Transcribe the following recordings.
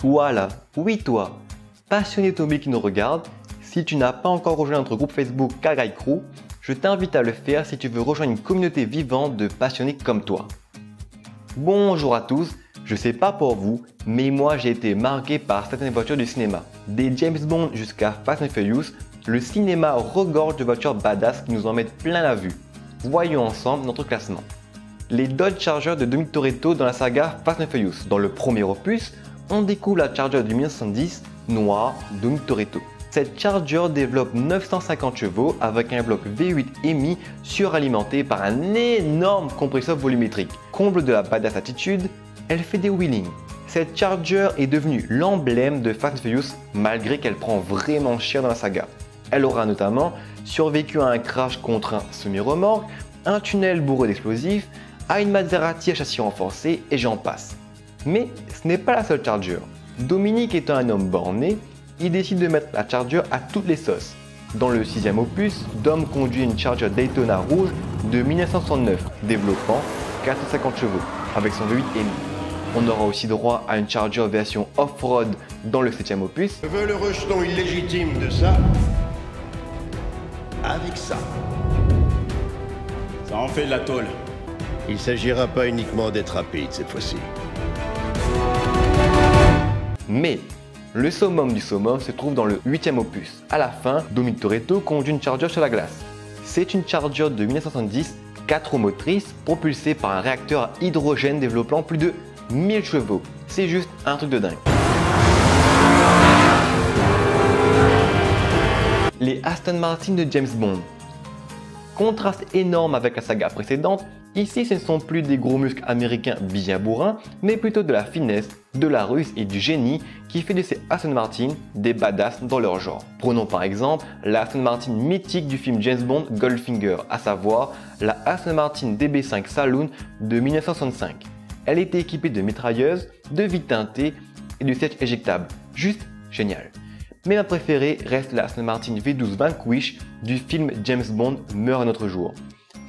Toi là, oui toi, passionné automobile qui nous regarde, si tu n'as pas encore rejoint notre groupe Facebook Car Guy Crew, je t'invite à le faire si tu veux rejoindre une communauté vivante de passionnés comme toi. Bonjour à tous, je sais pas pour vous, mais moi j'ai été marqué par certaines voitures du cinéma. Des James Bond jusqu'à Fast and Furious, le cinéma regorge de voitures badass qui nous en mettent plein la vue. Voyons ensemble notre classement. Les Dodge Charger de Dominic Toretto dans la saga Fast and Furious. Dans le premier opus, on découvre la Charger de 1970, noire, Dominic Toretto. Cette Charger développe 950 chevaux avec un bloc V8 EMI suralimenté par un énorme compresseur volumétrique. Comble de la badass attitude, elle fait des wheelings. Cette Charger est devenue l'emblème de Fast and Furious malgré qu'elle prend vraiment cher dans la saga. Elle aura notamment survécu à un crash contre un semi-remorque, un tunnel bourré d'explosifs, à une Maserati à châssis renforcé et j'en passe. Mais ce n'est pas la seule Charger. Dominique étant un homme borné, il décide de mettre la Charger à toutes les sauces. Dans le 6e opus, Dom conduit une Charger Daytona rouge de 1969, développant 450 chevaux, avec son V8 EMI. On aura aussi droit à une Charger version off-road dans le 7e opus. Je veux le rejeton illégitime de ça. Avec ça. Ça en fait de la tôle. Il s'agira pas uniquement d'être rapide cette fois-ci. Mais le summum du summum se trouve dans le 8e opus. À la fin, Dominic Toretto conduit une Charger sur la glace. C'est une Charger de 1970, 4 roues motrices, propulsée par un réacteur à hydrogène développant plus de 1000 chevaux. C'est juste un truc de dingue. Les Aston Martin de James Bond. Contraste énorme avec la saga précédente, ici ce ne sont plus des gros muscles américains bien bourrins, mais plutôt de la finesse, de la ruse et du génie qui fait de ces Aston Martin des badass dans leur genre. Prenons par exemple la Aston Martin mythique du film James Bond Goldfinger, à savoir la Aston Martin DB5 Saloon de 1965. Elle était équipée de mitrailleuses, de vitres teintées et de sièges éjectables. Juste génial. Mais ma préférée reste la Aston Martin V12 Vanquish du film James Bond meurt un autre jour.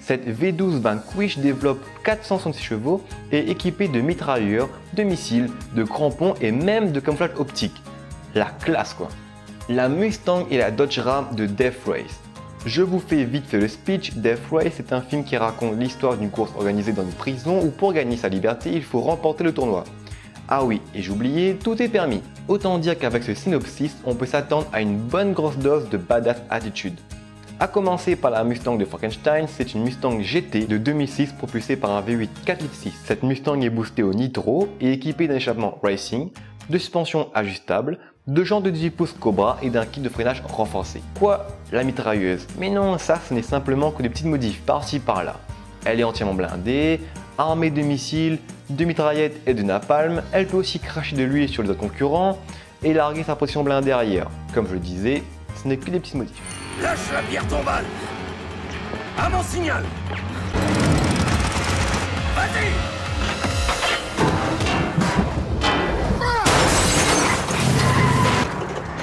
Cette V12 Vanquish développe 466 chevaux et est équipée de mitrailleurs, de missiles, de crampons et même de camouflage optique. La classe quoi. La Mustang et la Dodge Ram de Death Race. Je vous fais vite fait le speech. Death Race est un film qui raconte l'histoire d'une course organisée dans une prison où pour gagner sa liberté, il faut remporter le tournoi. Ah oui, et j'oubliais, tout est permis. Autant dire qu'avec ce synopsis, on peut s'attendre à une bonne grosse dose de badass attitude. A commencer par la Mustang de Frankenstein, c'est une Mustang GT de 2006 propulsée par un V8 4,6 litres. Cette Mustang est boostée au nitro et équipée d'un échappement racing, de suspension ajustable, de jantes de 18 pouces Cobra et d'un kit de freinage renforcé. Quoi, la mitrailleuse? Mais non, ça ce n'est simplement que des petites modifs par-ci par-là. Elle est entièrement blindée, armée de missiles, de mitraillettes et de napalm. Elle peut aussi cracher de l'huile sur les autres concurrents et larguer sa position blindée arrière. Comme je le disais, ce n'est que des petits modifs. Lâche la pierre tombale. À mon signal. Vas-y.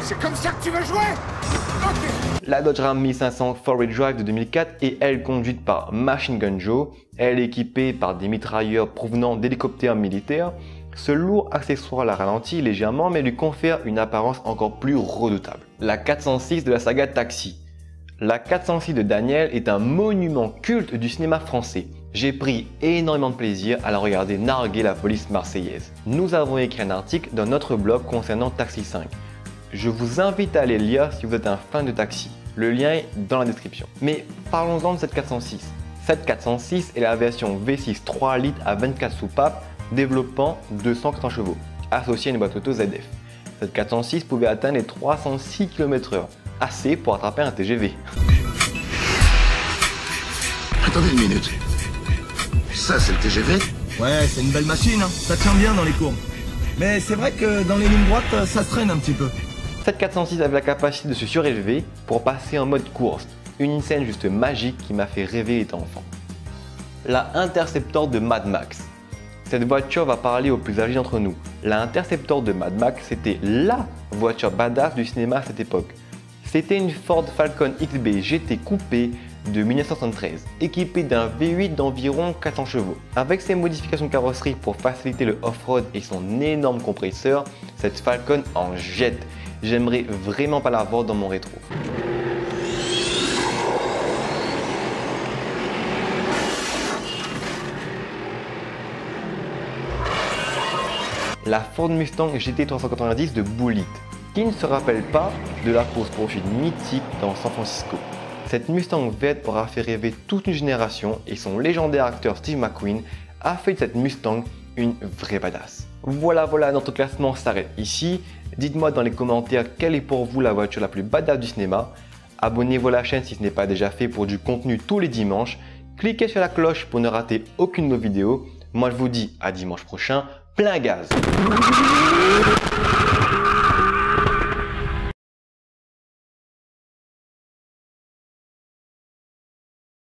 C'est comme ça que tu veux jouer? Ok. La Dodge Ram 1500 4-wheel drive de 2004 est elle conduite par Machine Gun Joe. Elle est équipée par des mitrailleurs provenant d'hélicoptères militaires. Ce lourd accessoire la ralentit légèrement mais lui confère une apparence encore plus redoutable. La 406 de la saga Taxi. La 406 de Daniel est un monument culte du cinéma français. J'ai pris énormément de plaisir à la regarder narguer la police marseillaise. Nous avons écrit un article dans notre blog concernant Taxi 5. Je vous invite à aller le lire si vous êtes un fan de taxi. Le lien est dans la description. Mais parlons-en de cette 406. Cette 406 est la version V6 3 litres à 24 soupapes développant 280 chevaux, associée à une boîte auto ZF. Cette 406 pouvait atteindre les 306 km/h, assez pour attraper un TGV. Attendez une minute. Ça, c'est le TGV? Ouais, c'est une belle machine, hein. Ça tient bien dans les courbes. Mais c'est vrai que dans les lignes droites, ça se traîne un petit peu. Cette 406 avait la capacité de se surélever pour passer en mode course. Une scène juste magique qui m'a fait rêver étant enfant. La Interceptor de Mad Max. Cette voiture va parler aux plus âgés d'entre nous. La Interceptor de Mad Max, c'était LA voiture badass du cinéma à cette époque. C'était une Ford Falcon XB GT coupée de 1973, équipé d'un V8 d'environ 400 chevaux. Avec ses modifications de carrosserie pour faciliter le off-road et son énorme compresseur, cette Falcon en jette. J'aimerais vraiment pas la voir dans mon rétro. La Ford Mustang GT390 de Bullitt. Qui ne se rappelle pas de la course poursuite mythique dans San Francisco? Cette Mustang verte aura fait rêver toute une génération et son légendaire acteur Steve McQueen a fait de cette Mustang une vraie badass. Voilà, notre classement s'arrête ici. Dites-moi dans les commentaires quelle est pour vous la voiture la plus badass du cinéma. Abonnez-vous à la chaîne si ce n'est pas déjà fait pour du contenu tous les dimanches. Cliquez sur la cloche pour ne rater aucune de nos vidéos. Moi je vous dis à dimanche prochain, plein gaz!